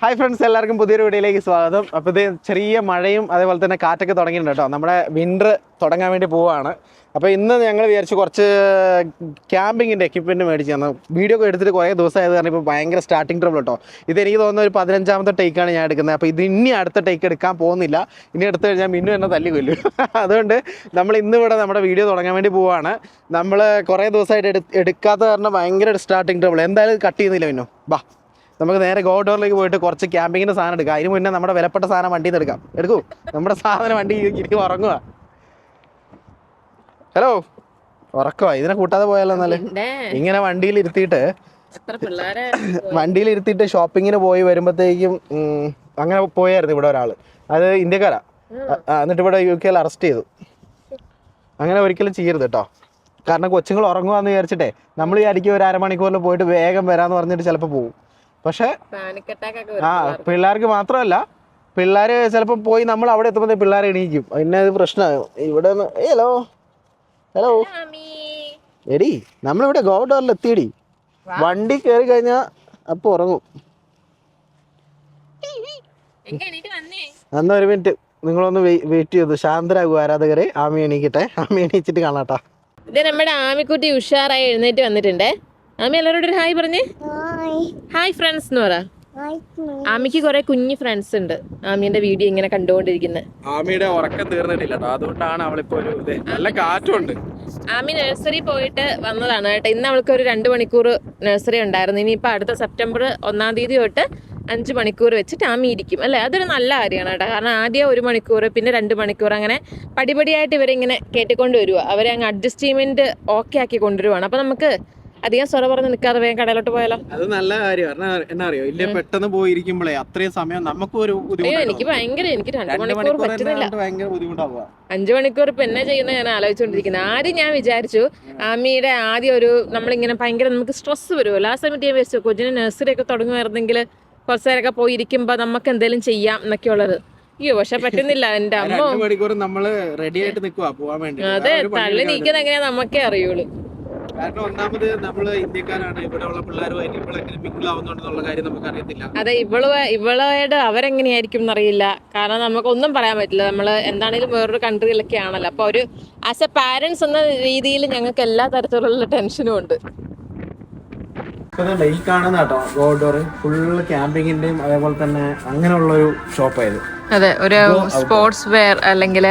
Hi friends, എല്ലാവർക്കും പുതിയൊരു വീഡിയോയിലേക്ക് സ്വാഗതം. അപ്പോൾ ഇത് ചെറിയ മഴയും അതേപോലെ തന്നെ കാറ്റൊക്കെ തുടങ്ങിയിട്ടുണ്ട് കേട്ടോ. നമ്മുടെ വിൻ്റർ തുടങ്ങാൻ വേണ്ടി പോവുകയാണ്. അപ്പോൾ ഇന്ന് ഞങ്ങൾ വിചാരിച്ചു കുറച്ച് ക്യാമ്പിങ്ങിൻ്റെ എക്യുപ്മെൻറ്റ് മേടിച്ച് തന്നു. വീഡിയോ ഒക്കെ എടുത്തിട്ട് കുറേ ദിവസമായത് കാരണം ഇപ്പോൾ ഭയങ്കര സ്റ്റാർട്ടിങ് ട്രബിൾ കേട്ടോ. ഇതെനിക്ക് തോന്നുന്ന ഒരു 15ാമത്തെ ടേക്കാണ് ഞാൻ എടുക്കുന്നത്. അപ്പോൾ ഇത് ഇനി അടുത്ത ടേക്ക് എടുക്കാൻ പോകുന്നില്ല. ഇനി എടുത്തു കഴിഞ്ഞാൽ മിന്നു എന്നെ തല്ലി കൊല്ലും. അതുകൊണ്ട് നമ്മൾ ഇന്നിവിടെ നമ്മുടെ വീഡിയോ തുടങ്ങാൻ വേണ്ടി പോവുകയാണ്. നമ്മൾ കുറേ ദിവസമായിട്ട് എടുക്കാത്ത കാരണം ഭയങ്കര സ്റ്റാർട്ടിങ് ട്രബിൾ. എന്തായാലും കട്ട് ചെയ്യുന്നില്ല മിന്നു. ബാ, നമുക്ക് നേരെ ഗോഡോറിലേക്ക് പോയിട്ട് കുറച്ച് ക്യാമ്പിങ്ങിൻ്റെ സാധനം എടുക്കാം. അതിന് മുന്നേ നമ്മുടെ വിലപ്പെട്ട സാധനം വണ്ടിയിൽ നിന്ന് എടുക്കാം. എടുക്കൂ, നമ്മുടെ സാധനം വണ്ടി ഇരിക്കും ഉറങ്ങുക. ഹലോ, ഉറക്കോ? ഇതിനെ കൂട്ടാതെ പോയാലോ? എന്നാല് ഇങ്ങനെ വണ്ടിയിൽ ഇരുത്തിയിട്ട് ഷോപ്പിങ്ങിന് പോയി വരുമ്പോഴത്തേക്കും അങ്ങനെ പോയായിരുന്നു ഇവിടെ ഒരാൾ. അത് ഇന്ത്യക്കാരാ. എന്നിട്ട് ഇവിടെ UK അറസ്റ്റ് ചെയ്തു. അങ്ങനെ ഒരിക്കലും ചെയ്യരുത് കേട്ടോ. കാരണം കൊച്ചുങ്ങൾ ഉറങ്ങുകയെന്ന് വിചാരിച്ചിട്ടേ നമ്മൾ വിചാരിക്കും ഒരു അരമണിക്കൂറിൽ പോയിട്ട് വേഗം വരാമെന്ന് പറഞ്ഞിട്ട് ചിലപ്പോൾ പോകും. പക്ഷേ പിള്ളേർക്ക് മാത്രമല്ല, പിള്ളേർ ചിലപ്പോൾ പോയി നമ്മൾ അവിടെ എത്തുമ്പോൾ പിള്ളേർ എണീക്കും. പിന്നെ അത് പ്രശ്നമാണ് ഇവിടെ. ഹലോ ഹലോ എടി, നമ്മളിവിടെ ഗോഡോറിൽ എത്തിയടി. വണ്ടി കയറി കഴിഞ്ഞാൽ അപ്പോൾ ഉറങ്ങും. എന്നാ ഒരു മിനിറ്റ് നിങ്ങളൊന്ന് വെയിറ്റ് ചെയ്തു. ശാന്തരാകും ആരാധകരെ. ആമി എണീക്കട്ടെ. ആമി എണീച്ചിട്ട് കാണാട്ടാ. ഇത് നമ്മുടെ ആമിക്കുട്ടി ഉഷാറായി എഴുന്നേറ്റ് വന്നിട്ടുണ്ടേ. ആമി എല്ലാവരോടും ഹായ് പറഞ്ഞേ. ഹായ് ഫ്രണ്ട്സ് എന്ന് പറ. ആമിക്ക് കുറെ കുഞ്ഞു ഫ്രണ്ട്സ് ഉണ്ട്. ആമിയുടെ വീഡിയോ ഇങ്ങനെ കണ്ടുകൊണ്ടിരിക്കുന്നത്. ആമിയുടെ ഉറക്കം തീർന്നിട്ടില്ല, അതുകൊണ്ടാണ് അവളിപ്പോ ഒരു നല്ല കാറ്റുണ്ട്. ആമി നഴ്സറി പോയിട്ട് വന്നതാണ് കേട്ടോ. ഇന്ന് അവൾക്ക് ഒരു 2 മണിക്കൂർ നഴ്സറി ഉണ്ടായിരുന്നു. ഇനിയിപ്പോൾ അടുത്ത സെപ്റ്റംബർ 1-ാം തീയതി തൊട്ട് 5 മണിക്കൂർ വെച്ചിട്ട് ആമി ഇരിക്കും അല്ലേ. അതൊരു നല്ല കാര്യമാണ് കേട്ടോ. കാരണം ആദ്യം 1 മണിക്കൂർ, പിന്നെ 2 മണിക്കൂർ, അങ്ങനെ പടിപടിയായിട്ട് ഇവരിങ്ങനെ കേട്ടിക്കൊണ്ട് വരുക. അവരെ അങ്ങ് അഡ്ജസ്റ്റ്മെന്റ് ഓക്കെ ആക്കി കൊണ്ടുവരുവാണ്. അപ്പൊ നമുക്ക് അധികം സ്വറ പറഞ്ഞ് നിൽക്കാതെ വേഗം കടയിലോട്ട് പോയാലോ? അത് നല്ല കാര്യമാണ്. എന്നാ അറിയോ, ഇല്ല പെട്ടെന്ന് പോയിരിക്കുമ്പോഴേ അത്രയും സമയം നമുക്ക് ഒരു എനിക്ക് 2 മണിക്കൂർ പറ്റുന്നില്ല. 5 മണിക്കൂർ ഇപ്പൊ എന്നെ ചെയ്യുന്ന ഞാൻ ആലോചിച്ചുകൊണ്ടിരിക്കുന്നത്. ആദ്യം ഞാൻ വിചാരിച്ചു ആമിയുടെ ആദ്യം ഒരു നമ്മളിങ്ങനെ ഭയങ്കര നമുക്ക് സ്ട്രെസ് വരുമല്ലോ. ആ സമയത്ത് ഞാൻ വിചാരിച്ചു കൊച്ചിന് നഴ്സറി ഒക്കെ തുടങ്ങുമായിരുന്നെങ്കിൽ കുറച്ചു നേരമൊക്കെ പോയിരിക്കുമ്പോ നമുക്ക് എന്തെങ്കിലും ചെയ്യാം എന്നൊക്കെ ഉള്ളത്. അയ്യോ, പക്ഷെ പറ്റുന്നില്ല. എന്റെ അമ്മ അതെ, തള്ളി നീക്കുന്നത് എങ്ങനെയാ നമുക്കേ അറിയുള്ളൂ. കാരണം ഒന്നാമത് നമ്മള് ഇന്ത്യക്കാരാണ്. ഇവിടെയുള്ള പിള്ളേരുമായിട്ട് ഇവളെങ്ങനെ മിങ്കിൾ ആവുന്നുണ്ടെന്നുള്ള കാര്യം നമുക്ക് അറിയത്തില്ല. അതെ, ഇവളോട് അവരെങ്ങനെയായിരിക്കും എന്നറിയില്ല. കാരണം നമുക്കൊന്നും പറയാൻ പറ്റില്ല. നമ്മള് എന്താണെങ്കിലും വേറൊരു കൺട്രിയിലൊക്കെ ആണല്ലോ. അപ്പൊ ഒരു ആസ് എ പാരന്റ്സ് എന്ന രീതിയിൽ ഞങ്ങൾക്ക് എല്ലാ തരത്തിലുള്ള ടെൻഷനും ഉണ്ട്. ഈ കാണുന്ന കേട്ടോ ഗോഡോർ ഫുള്ള് ക്യാമ്പിങ്ങിന്റെയും അതേപോലെ തന്നെ അങ്ങനെയുള്ളൊരു ഷോപ്പായത്. അതെ, ഒരു സ്പോർട്സ് വെയർ അല്ലെങ്കിൽ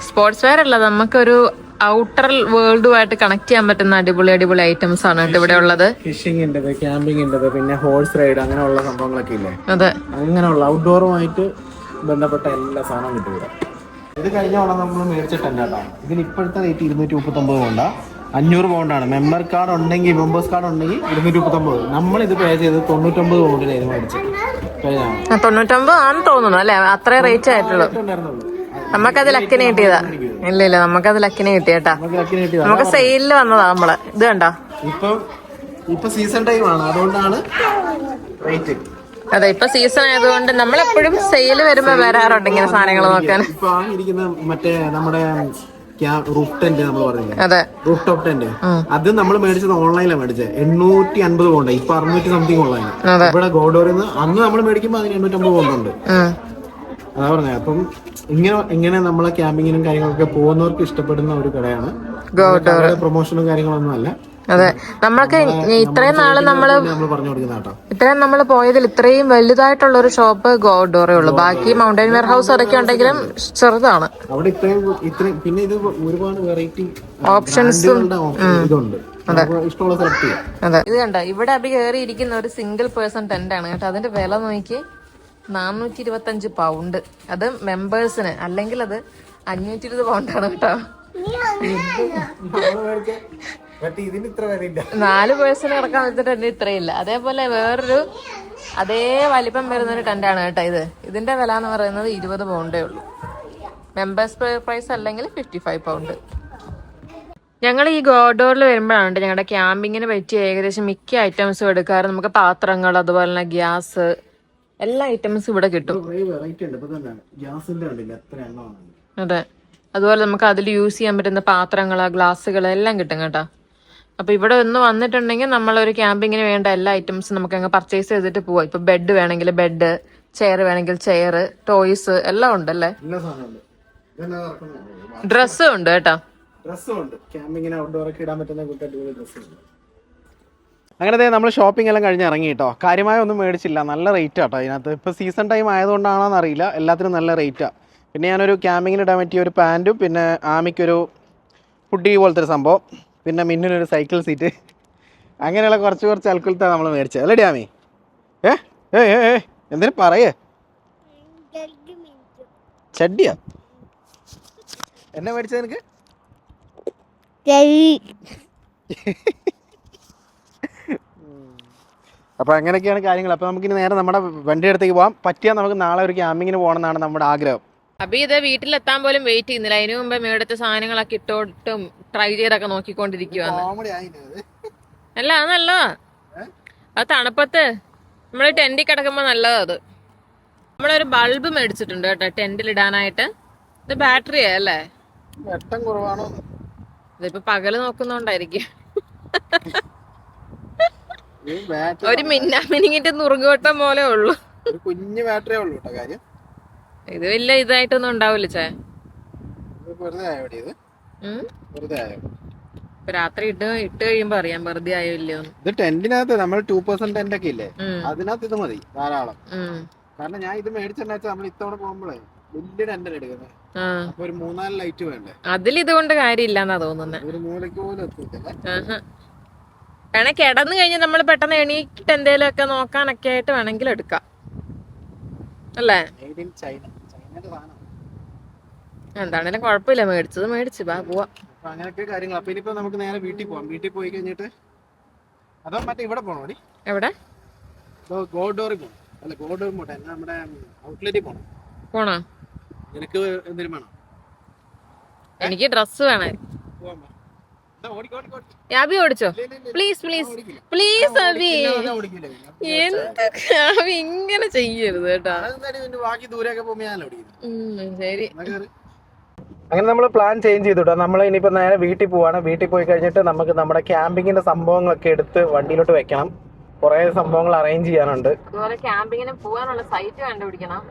സ്പോർട്സ് വെയർ അല്ല, നമുക്കൊരു ഔട്ടർ വേൾഡുമായിട്ട് കണക്ട് ചെയ്യാൻ പറ്റുന്ന അടിപൊളി ഐറ്റംസ് ആണ് ഇവിടെ ഉള്ളത്. ഫിഷിംഗിന്റെ, ക്യാമ്പിങ്ങിന്റെ, പിന്നെ ഹോഴ്സ് റൈഡ് അങ്ങനെയുള്ള സംഭവങ്ങളൊക്കെ ഇല്ലേ. അതെ, അങ്ങനെയുള്ള ഔട്ട്ഡോറുമായിട്ട് ബന്ധപ്പെട്ട എല്ലാ സാധനവും കിട്ടും ഇവിടെ. ഇത് കഴിഞ്ഞ ഓണം നമ്മൾ മേടിച്ച ടെന്റാട്ടോ. ഇതിന് ഇപ്പോഴത്തെ റേറ്റ് 239 പൗണ്ടാ. 500 പൗണ്ടാണ്. മെമ്പേഴ്സ് കാർഡ് ഉണ്ടെങ്കിൽ 239. നമ്മളിത് പേ ചെയ്ത് 99 പൗണ്ടിന് ഇത് മേടിച്ചത്. 99 ആണെന്ന് തോന്നുന്നു അല്ലേ? അത്രേ റേറ്റ് ആയിട്ടുള്ളൂ. നമുക്കത് ലക്കിന് കിട്ടിയതാ. ഇല്ല, നമുക്കത് ലക്കിന് കിട്ടിയേട്ടാ. നമുക്ക് സെയിലിൽ വന്നതാ നമ്മള്. ഇത് കണ്ടോ, ഇപ്പൊ സീസൺ ടൈം ആണ്, അതുകൊണ്ടാണ് റേറ്റ്. അതെ, ഇപ്പൊ സീസൺ ആയതുകൊണ്ട് നമ്മളെപ്പോഴും സെയിൽ വരുമ്പോ വരാറുണ്ട് ഇങ്ങനെ സാധനങ്ങൾ നോക്കാൻ. ഇപ്പൊ മറ്റേ നമ്മുടെ റൂഫ് ടെന്റ് നമ്മൾ പറഞ്ഞില്ലേ, അതെ, റൂഫ് ടോപ്പ് ടെന്റ്, അത് നമ്മൾ മേടിച്ചത് ഓൺലൈനിലാണ് മേടിച്ചത്. 850 പൗണ്ട്. ഇപ്പൊ 600 സംതിങ് ഓൺലൈൻ. ഇവിടെ ഗോഡോറിൽ നിന്ന് അന്ന് നമ്മൾ മേടിക്കുമ്പോ അതിന് 850 പൗണ്ട് ഉണ്ട്. അതാ പറഞ്ഞത്. അപ്പം ഇങ്ങനെ നമ്മളെ ക്യാമ്പിങ്ങിനും കാര്യങ്ങളൊക്കെ പോകുന്നവർക്ക് ഇഷ്ടപ്പെടുന്ന ഒരു കടയാണ്. പ്രൊമോഷനും കാര്യങ്ങളൊന്നും അല്ല. അതെ, നമ്മൾക്ക് ഇത്രയും നാള് നമ്മൾ പോയതിൽ ഇത്രയും വലുതായിട്ടുള്ള ഒരു ഷോപ്പ് ഗോഡോറേ ഉള്ളൂ. ബാക്കി മൗണ്ടൻ വെയർ ഹൗസ് അതൊക്കെ ഉണ്ടെങ്കിലും ചെറുതാണ്. അവിടെ ഇത്രയും പിന്നെ ഇത് ഒരുപാട് വെറൈറ്റി ഓപ്ഷൻസും ഇതുണ്ട്. ഇഷ്ടമുള്ള സെലക്ട് ചെയ്യാം. അതെ, ഇത് കണ്ടോ, ഇവിടെ അഭി കയറി ഇരിക്കുന്ന ഒരു സിംഗിൾ പേഴ്സൺ ടെന്റ് ആണ് കേട്ടോ. അതിന്റെ വില നോക്കി 425 പൗണ്ട്. അത് മെമ്പേഴ്സിന്, അല്ലെങ്കിൽ അത് 520 പൗണ്ടാണ് കേട്ടോ. 4 പേഴ്സൺ ഇറക്കാൻ വെച്ചിട്ട് ടെന്റ് ഇത്രയില്ല. അതേപോലെ വേറൊരു അതേ വലിപ്പം വരുന്നൊരു ടെന്റാണ് കേട്ടോ ഇത്. ഇതിന്റെ വില എന്ന് പറയുന്നത് 20 പൗണ്ടേ ഉള്ളൂ. മെമ്പേഴ്സ് പ്രൈസ് അല്ലെങ്കിൽ 55 പൗണ്ട്. ഞങ്ങൾ ഈ ഗോഡോറിൽ വരുമ്പോഴാണ് ഞങ്ങളുടെ ക്യാമ്പിങ്ങിന് പറ്റിയ ഏകദേശം മിക്ക ഐറ്റംസും എടുക്കാറ്. നമുക്ക് പാത്രങ്ങൾ, അതുപോലെ തന്നെ ഗ്യാസ്, എല്ലാ ഐറ്റംസും ഇവിടെ കിട്ടും. അതെ, അതുപോലെ നമുക്ക് അതിൽ യൂസ് ചെയ്യാൻ പറ്റുന്ന പാത്രങ്ങള്, ഗ്ലാസ്സുകൾ എല്ലാം കിട്ടും കേട്ടോ. അപ്പൊ ഇവിടെ ഒന്ന് വന്നിട്ടുണ്ടെങ്കിൽ നമ്മളൊരു ക്യാമ്പിങ്ങിന് വേണ്ട എല്ലാ ഐറ്റംസും നമുക്ക് അങ്ങ് പർച്ചേസ് ചെയ്തിട്ട് പോവാം. ഇപ്പൊ ബെഡ് വേണമെങ്കിൽ ബെഡ്, ചെയർ വേണമെങ്കിൽ ചെയർ, ടോയ്സ് എല്ലാം ഉണ്ടല്ലേ. ഡ്രസ്സും ഉണ്ട് കേട്ടോ. ഡ്രസ്സും ഉണ്ട്, ക്യാമ്പിങ്ങിന് ഔട്ട്ഡോർ ഒക്കെ ഇടാൻ പറ്റുന്ന ഡ്രസ്സുണ്ട്. അങ്ങനെ നമ്മൾ ഷോപ്പിംഗ് എല്ലാം കഴിഞ്ഞ് ഇറങ്ങി കേട്ടോ. കാര്യമായ ഒന്നും മേടിച്ചില്ല, നല്ല റേറ്റ് ആട്ടോ ഇതിനകത്ത്. ഇപ്പോൾ സീസൺ ടൈം ആയതുകൊണ്ടാണോ എന്നറിയില്ല, എല്ലാത്തിനും നല്ല റേറ്റാണ്. പിന്നെ ഞാനൊരു ക്യാമ്പിങ്ങിന് ഇടാൻ പറ്റിയ ഒരു പാൻറ്റും, പിന്നെ ആമിക്കൊരു ഫുഡി പോലത്തെ ഒരു സംഭവം, പിന്നെ മിന്നിനൊരു സൈക്കിൾ സീറ്റ്, അങ്ങനെയുള്ള കുറച്ച് അൽക്കുലത്താണ് നമ്മൾ മേടിച്ചത്. അല്ലേ ഡാമി? എന്തിനും പറയേ, ചഡിയാ എന്നെ മേടിച്ചത് എനിക്ക്? അപ്പോൾ അങ്ങനെയൊക്കെയാണ് കാര്യങ്ങൾ. അപ്പോൾ നമുക്കിനി നേരെ നമ്മുടെ വണ്ടി അടുത്തേക്ക് പോകാം. പറ്റിയാൽ നമുക്ക് നാളെ ഒരു ക്യാമ്പിങ്ങിന് പോകണം എന്നാണ് നമ്മുടെ ആഗ്രഹം. അപ്പൊ ഇത് വീട്ടിലെത്താൻ പോലും വെയിറ്റ് ചെയ്യുന്നില്ല. അതിനു മുമ്പ് മേടത്തെ സാധനങ്ങളൊക്കെ ഇട്ടോട്ടും ട്രൈ ചെയ്തൊക്കെ നോക്കിക്കൊണ്ടിരിക്കുവാണ്. അല്ല അത് നല്ലതാ, അത് തണുപ്പത്ത് നമ്മള് ടെന്റിൽ കിടക്കുമ്പോ നല്ലതാ അത്. നമ്മളൊരു ബൾബ് മേടിച്ചിട്ടുണ്ട് കേട്ടോ ടെന്റിൽ ഇടാനായിട്ട്. ഇത് ബാറ്ററിയാ അല്ലേ? വെട്ടം കുറവാണോ? ഇതിപ്പോ പകല് നോക്കുന്നോണ്ടായിരിക്കും. ഒരു മിനിങ്ങിട്ട് നുറുങ്ങുവട്ടം പോലെ ഉള്ളു. ഒരു കുഞ്ഞു ബാറ്ററിയേ ഉള്ളൂ കേട്ടോ കാര്യം. ഇത് വലിയ ഇതായിട്ടൊന്നും ഉണ്ടാവില്ല ചേ. രാത്രി ഇട്ട് കഴിയുമ്പോ അറിയാം വെറുതെ ആയോ ഇല്ലയോ. ഇത് ടെന്റിനകത്ത് നമ്മൾ 2% ടെന്റ് ഒക്കെ ഇല്ലേ, അതിനകത്ത് ഇത് മതി ധാരാളം. കാരണം ഞാൻ ഇത് മേടിച്ചെന്നു നമ്മൾ ഇത്തവണ പോകുമ്പോഴേ വലിയ ടെന്റ് എടുക്കുന്നത്. അപ്പൊ ഒരു 3-4 ലൈറ്റ് വേണ്ടേ? അതിൽ ഇതുകൊണ്ട് കാര്യമില്ലെന്നാ തോന്നുന്നത്. ഒരു മൂലയ്ക്ക് പോലും എത്തില്ല. വേണേ കിടന്നു കഴിഞ്ഞ് നമ്മൾ പെട്ടെന്ന് എണീറ്റ് എന്തേലും ഒക്കെ നോക്കാനൊക്കെ ആയിട്ട് വേണമെങ്കിൽ എടുക്കാം അല്ലേ? എന്താണേലും കുഴപ്പമില്ല, മേടിച്ചത് മേടിച്ചു പോവാ. അങ്ങനെയൊക്കെ കാര്യങ്ങൾ. അപ്പൊ ഇനിയിപ്പോ നമുക്ക് നേരെ വീട്ടിൽ പോവാം. വീട്ടിൽ പോയി കഴിഞ്ഞിട്ട് അതോ മറ്റേ ഇവിടെ പോണോ? എവിടെ? ഗോഡോറിൽ പോണം. അല്ല ഗോഡോർ പോട്ടെ, നമ്മുടെ ഔട്ട്ലെറ്റിൽ പോണോ? നിനക്ക് എന്തെങ്കിലും വേണോ? എനിക്ക് ഡ്രസ് വേണേ. അബി ഓടിച്ചോ പ്ലീസ് പ്ലീസ് പ്ലീസ് അബി. എന്തൊക്കെ അബി ഇങ്ങനെ ചെയ്യരുത് കേട്ടോ. ശരി. അങ്ങനെ നമ്മൾ പ്ലാൻ ചേഞ്ച് ചെയ്തു കേട്ടോ. നമ്മൾ ഇനിയിപ്പോൾ നേരെ വീട്ടിൽ പോവാണ്. വീട്ടിൽ പോയി കഴിഞ്ഞിട്ട് നമുക്ക് നമ്മുടെ ക്യാമ്പിങ്ങിന്റെ സംഭവങ്ങളൊക്കെ എടുത്ത് വണ്ടിയിലോട്ട് വെക്കണം. കുറെ സംഭവങ്ങൾ അറേഞ്ച് ചെയ്യാനുണ്ട്. ക്യാമ്പിങ്ങിന് പോകാനുള്ള സൈറ്റ് കണ്ടുപിടിക്കണം.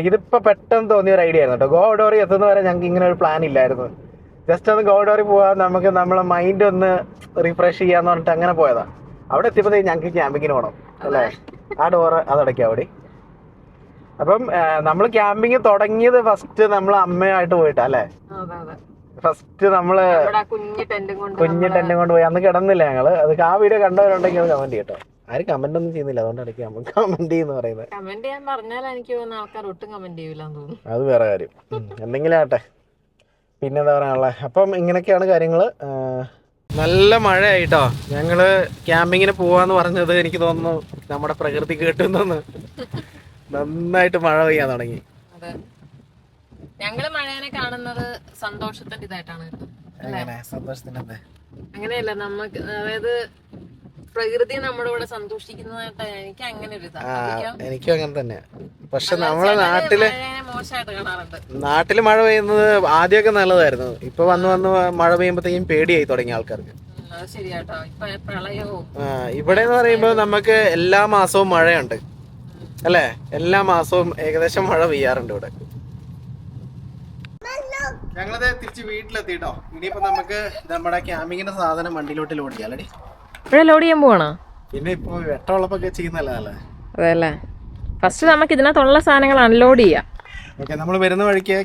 ഇതിപ്പോ പെട്ടെന്ന് തോന്നിയ ഒരു ഐഡിയ ആയിരുന്നു കേട്ടോ. ഗോഡോറി എത്തുന്ന വരെ ഞങ്ങൾക്ക് ഇങ്ങനെ ഒരു പ്ലാൻ ഇല്ലായിരുന്നു. ജസ്റ്റ് ഒന്ന് ഗോഡോറി പോവാൻ, നമുക്ക് നമ്മളെ മൈൻഡ് ഒന്ന് റിഫ്രഷ് ചെയ്യാന്ന് പറഞ്ഞിട്ട് അങ്ങനെ പോയതാ. അവിടെ എത്തിയപ്പോഴത്തേക്ക് ഞങ്ങൾക്ക് ക്യാമ്പിങ്ങിന് പോകണം അല്ലേ? ആ ഡോറ് അതടയ്ക്കാം അവിടെ. അപ്പം നമ്മൾ ക്യാമ്പിങ് തുടങ്ങിയത് ഫസ്റ്റ് നമ്മൾ അമ്മയായിട്ട് പോയിട്ടാ അല്ലേ? ഫസ്റ്റ് നമ്മള് കുഞ്ഞു ടെന്റും കൊണ്ട് പോയി. അന്ന് കിടന്നില്ല ഞങ്ങള്. അത് ആ വീഡിയോ കണ്ടവരുണ്ടെങ്കിൽ അത് കമന്റ് ചെയ്യട്ടോ. ആരും കമന്റ് ഒന്നും ചെയ്യുന്നില്ല, അതുകൊണ്ടാണ് നമുക്ക് കമന്റ് ചെയ്യുന്ന പറയുന്നത്. കമന്റ് ചെയ്യാൻ പറഞ്ഞാൽ എനിക്ക് തോന്നുന്ന ആൾക്കാർ ഒട്ടും കമന്റ് ചെയ്യില്ലെന്ന് തോന്നുന്നു. അത് വേറെ കാര്യം, എന്തെങ്കിലും ആട്ടെ. പിന്നെ എന്താ പറയാനുള്ളത്? അപ്പം ഇങ്ങനെയൊക്കെയാണ് കാര്യങ്ങള്. നല്ല മഴയായിട്ടോ. ഞങ്ങള് ക്യാമ്പിങ്ങിന് പോവാന്ന് പറഞ്ഞത് എനിക്ക് തോന്നുന്നു നമ്മുടെ പ്രകൃതി കേട്ടുന്നു. നന്നായിട്ട് മഴ പെയ്യാൻ തുടങ്ങി. ഞങ്ങള് മഴേനെ കാണുന്നത് സന്തോഷത്തിന്റെ ഇതായിട്ടാണ്. സന്തോഷത്തിന്റെ അങ്ങനെയല്ല, നമുക്ക് അതായത് പ്രകൃതി നമ്മുടെ കൂടെ സന്തോഷിക്കുന്നതായിട്ട് എനിക്ക് അങ്ങനെ ഒരു എനിക്കും അങ്ങനെ തന്നെ. പക്ഷെ നമ്മളെ മോശമായിട്ട് കാണാറുണ്ട്. നാട്ടില് മഴ പെയ്യുന്നത് ആദ്യമൊക്കെ നല്ലതായിരുന്നു. ഇപ്പൊ വന്ന് മഴ പെയ്യുമ്പോഴത്തേക്കും പേടിയായി തുടങ്ങി ആൾക്കാർക്ക്. ഇവിടെ എന്ന് പറയുമ്പോ നമുക്ക് എല്ലാ മാസവും മഴയുണ്ട് അല്ലേ? എല്ലാ മാസവും ഏകദേശം മഴ പെയ്യാറുണ്ട് ഇവിടെ. ഞങ്ങളത് തിരിച്ച് വീട്ടിലെത്തിട്ടോ. ഇനിയിപ്പോ നമുക്ക് നമ്മുടെ ക്യാമ്പിങ്ങിന്റെ സാധനം വണ്ടിയിലോട്ട് ലോഡ് ചെയ്യാം അല്ലേ? ലോഡ് ചെയ്യാൻ പോവാണോ? പിന്നെ ഇപ്പൊ വെട്ടമുള്ളപ്പൊക്കെ ചെയ്യുന്നല്ലേ? അതെല്ലേ. ഫസ്റ്റ് നമുക്ക് ഇതിനകത്തുള്ള സാധനങ്ങൾ അൺലോഡ് ചെയ്യാം. ഓക്കെ, നമ്മൾ വരുന്ന വഴിക്ക്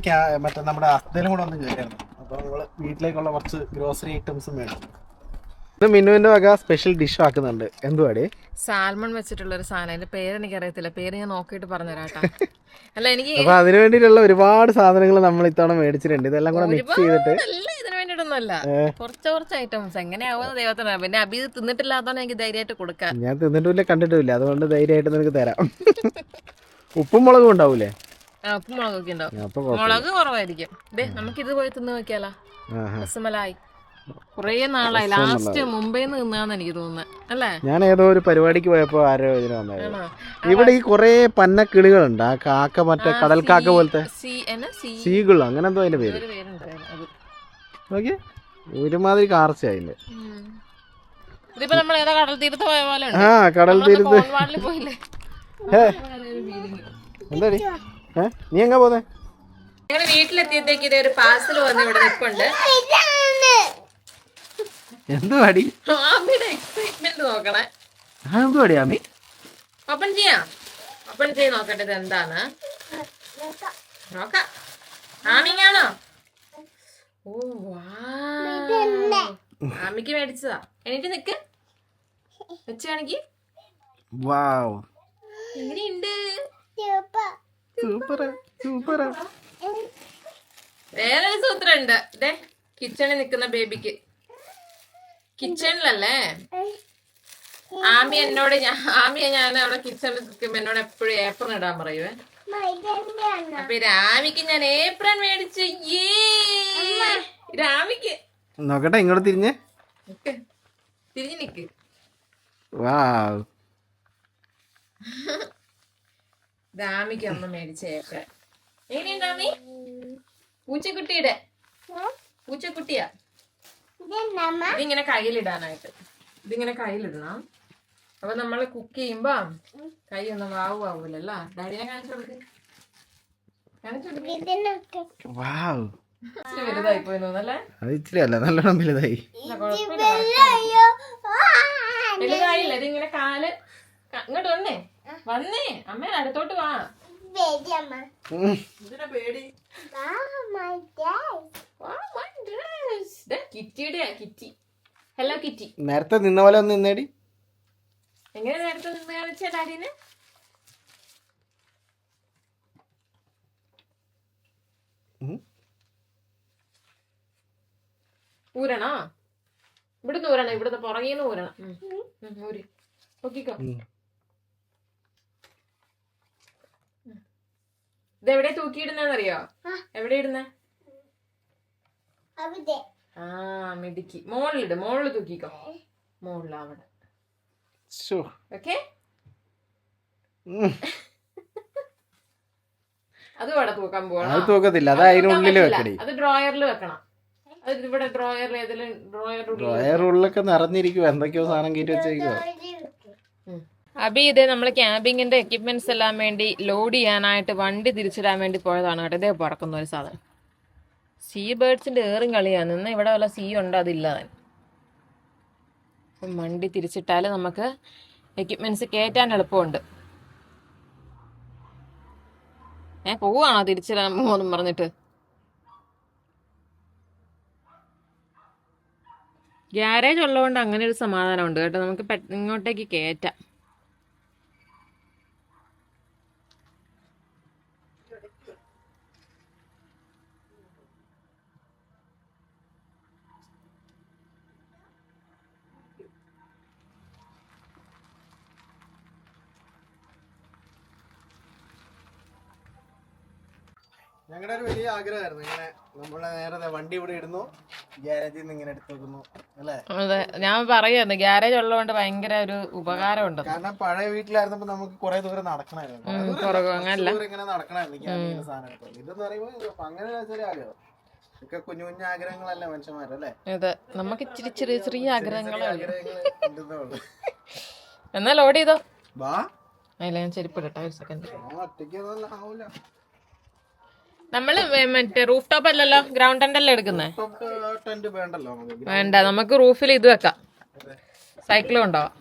മറ്റേ നമ്മുടെ അസ്തയിലും കൂടെ ഒന്ന് കയറിയായിരുന്നു. അപ്പൊ നമ്മള് വീട്ടിലേക്കുള്ള കുറച്ച് ഗ്രോസറി ഐറ്റംസും വേണം. ഇത് മിന്നുവിന്റെ വക സ്പെഷ്യൽ ഡിഷ് ആക്കുന്നുണ്ട്. എന്തുവാടി? സാൽമൺ വെച്ചിട്ടുള്ള ഒരു സാധനം. അതിന്റെ പേര് എനിക്ക് അറിയത്തില്ല. പേര് ഞാൻ നോക്കിയിട്ട് പറഞ്ഞുതരാട്ടാ. അല്ല എനിക്ക് അപ്പൊ അതിനു വേണ്ടിയിട്ടുള്ള ഒരുപാട് സാധനങ്ങൾ നമ്മൾ ഇത്തവണ മേടിച്ചിട്ടുണ്ട്. ഇതെല്ലാം കൂടെ മിക്സ് ചെയ്തിട്ട് ഇതിനു വേണ്ടിയിട്ടൊന്നുമല്ല, കുറച്ച് ഐറ്റംസ്. എങ്ങനെയാവുന്ന ദൈവത്തിന്. പിന്നെ അബി തിന്നിട്ടില്ലാത്തതാണ് എനിക്ക് ധൈര്യമായിട്ട് കൊടുക്കാം. ഞാൻ തിന്നിട്ടില്ല, കണ്ടിട്ടില്ല, അതുകൊണ്ട് ധൈര്യമായിട്ട് നിനക്ക് തരാം. ഉപ്പും മുളകും ഉണ്ടാവൂലേ? ഉപ്പും മുളകൊക്കെ ഉണ്ടാവും. മുളക് കുറവായിരിക്കും. നമുക്കിത് പോയി തിന്ന് നോക്കിയാലോ? രസമലായി. കുറേ നാളായി. ലാസ്റ്റ് മുംബൈന്ന് നിന്നാന്ന് എനിക്ക് തോന്നുന്നത് അല്ലേ? ഞാൻ ഏതോ ഒരു പരിപാടിക്ക് പോയപ്പോ ആരോ ഇതിന് വന്നായിരുന്നു. ഇവിടെ ഈ കൊറേ പന്ന കിളികളുണ്ട്. ആ കാക്ക, മറ്റേ കടൽ കാക്ക പോലത്തെ സീഗിൾ, അങ്ങനെ എന്തോ അതിന്റെ പേര്. ഒരുമാതിരി കാർച്ചയായില്ലേ. ഇതിപ്പോ നമ്മൾ ഏതാ കടൽ തീരത്ത് പോയ പോലെ ആ കടൽ തീരത്ത് പോയില്ലേ. എന്താടി നീ എങ്ങാ പോന്നെ? ഞങ്ങള് വീട്ടിലെത്തിയത്തേക്ക് ഇതേ ഒരു പാർസൽ വന്ന് ഇവിടെ നിൽപ്പുണ്ട്. എന്തുവാടി ആമിയുടെ എക്സൈറ്റ്മെന്റ് നോക്കണേ. എന്തുവാടി ആമി? ഓപ്പൺ ചെയ്യാം, ഓപ്പൺ ചെയ്ത് നോക്കട്ടെ ഇത് എന്താണ് നോക്കാം. ആമിങ്ങാണോ? ഓ ആമിക്ക് മേടിച്ചതാ. എനിക്ക് നിക്ക് വെച്ച് കാണിക്ക്. വാവ് എങ്ങനെയുണ്ട്? സൂപ്പറാ സൂപ്പറാ. വേറൊരു സൂത്രം ഉണ്ട്. ഇതേ കിച്ചണിൽ നിൽക്കുന്ന ബേബിക്ക്. കിച്ചണിലല്ലേ ആമിയെ ഞാൻ അവിടെ കിച്ചണിൽ നിൽക്കുമ്പോ എന്നോട് എപ്പോഴും ഏപ്രൺ ഇടാൻ പറയുവേ. അപ്പൊ രാമിക്ക് ഞാൻ ഏപ്രൺ മേടിച്ചു. രാമിക്ക് നോക്കട്ടെ ഇങ്ങോട്ട് തിരിഞ്ഞ് തിരിഞ്ഞു നിക്ക്. വാവ് രാമിക്ക് അമ്മ മേടിച്ച ഏപ്രൺ എങ്ങനെയുണ്ട് ആമി? പൂച്ചക്കുട്ടിയുടെ പൂച്ചക്കുട്ടിയാ. ഇതിങ്ങനെ കയ്യിലിടാനായിട്ട്, ഇതിങ്ങനെ കയ്യിലിടണം. അപ്പൊ നമ്മള് കുക്ക് ചെയ്യുമ്പോ കൈ ഒന്നും വാവൂലല്ലോ. ഡാഡിനെ കാണിച്ചു കൊടുക്ക്. വാവ് വലുതായി പോയി തോന്നല്ലേ? അത് ഇച്ചിരി അല്ല നല്ലോണം വലുതായി. വലുതായില്ല. ഇതിങ്ങനെ കാല് ഇങ്ങോട്ട് വന്നേ വന്നേ അമ്മേടെ അടുത്തോട്ട് വാ. ഇതിനെ പേടി. കിറ്റിയുടെ കിറ്റി. Hello kitty. നേരത്തെ നിന്ന പോലെ ഒന്ന് നിന്നേടി. എങ്ങനെ നേരത്തെ നിന്ന് കാണിച്ച ഡാഡിനെ? ഊരണോ? ഇവിടുന്ന് ഊരണം, ഇവിടുന്ന് പുറകേന്ന് ഊരണം. ഊരി നോക്കിക്കോ. ഇതെവിടെ തൂക്കിയിടുന്നറിയോ? എവിടെ ഇടുന്നേ? ആ മിടുക്കി. മോളിലിട്, മോളില് തൂക്കിക്കോ. മോളില് അവിടെ. ഓക്കെ അത് ഇവിടെ തൂക്കാൻ പോകണം. അത് തൂക്കത്തില്ല, അത് അതിനുള്ളിൽ വെക്കടി. അത് ഡ്രോയറിൽ വെക്കണം. അത് ഇവിടെ ഡ്രോയറിൽ ഏതെങ്കിലും ഡ്രോയറുള്ളിലൊക്കെ നിറഞ്ഞിരിക്കും, എന്തൊക്കെയോ സാധനം കയറ്റി വെച്ചേക്കോ. അബി ഇത് നമ്മൾ ക്യാമ്പിങ്ങിന്റെ എക്യുപ്മെന്റ്സ് എല്ലാം വേണ്ടി ലോഡ് ചെയ്യാനായിട്ട് വണ്ടി തിരിച്ചിടാൻ വേണ്ടി പോയതാണ് കേട്ടോ. ഇതേ പറക്കുന്ന ഒരു സാധനം. സീ ബേർഡ്സിന്റെ ഏറും കളിയാണ്. ഇന്ന് ഇവിടെ വല്ല സീ ഉണ്ടോ? അതില്ല. അപ്പം വണ്ടി തിരിച്ചിട്ടാൽ നമുക്ക് എക്യുപ്മെന്റ്സ് കയറ്റാൻ എളുപ്പമുണ്ട്. പോവാണോ തിരിച്ചിടാൻ പോകുമെന്നും പറഞ്ഞിട്ട്? ഗ്യാരേജ് ഉള്ളതുകൊണ്ട് അങ്ങനെ ഒരു സമാധാനം ഉണ്ട് കേട്ടോ. നമുക്ക് ഇങ്ങോട്ടേക്ക് കയറ്റാം. ഞങ്ങളുടെ ഒരു വലിയ ആഗ്രഹമായിരുന്നു ഇങ്ങനെ നമ്മളെ നേരെ വണ്ടി ഇവിടെ ഇടുന്നു, ഗ്യാരേജിൽ നിന്ന് ഇങ്ങനെ എടുത്തു വെക്കുന്നു അല്ലേ? അതെ, ഞാൻ പറയായിരുന്നു ഗ്യാരേജ് ഉള്ളതുകൊണ്ട് ഭയങ്കര ഒരു ഉപകാരമുണ്ട്. കാരണം പഴയ വീട്ടിലായിരുന്നപ്പോ നമുക്ക് കുറെ ദൂരം നടക്കണമായിരുന്നു, ഇങ്ങനെ നടക്കണമായിരുന്നു സാധനം. ഇതെന്ന് പറയുമ്പോ അങ്ങനെ ചെറിയ ആഗ്രഹം ഒക്കെ കുഞ്ഞു കുഞ്ഞു ആഗ്രഹങ്ങളല്ലേ മനുഷ്യന്മാരല്ലേ? അതെ, നമുക്ക് ഇച്ചിരി ചെറിയ ചെറിയ ആഗ്രഹങ്ങളേ എന്നാ ലോഡ് ചെയ്തോ. വാ അല്ല ഞാൻ ചെരുപ്പിടട്ടെ ഒരു സെക്കൻഡ്. ഒറ്റയ്ക്ക് ആവൂല. നമ്മള് മറ്റേ റൂഫ് ടോപ്പ് അല്ലല്ലോ, ഗ്രൗണ്ട് ടെന്റ് അല്ലേ എടുക്കുന്നേ? വേണ്ട, നമുക്ക് റൂഫിൽ ഇത് വെക്കാം. സൈക്കിളും ഉണ്ടാവാം.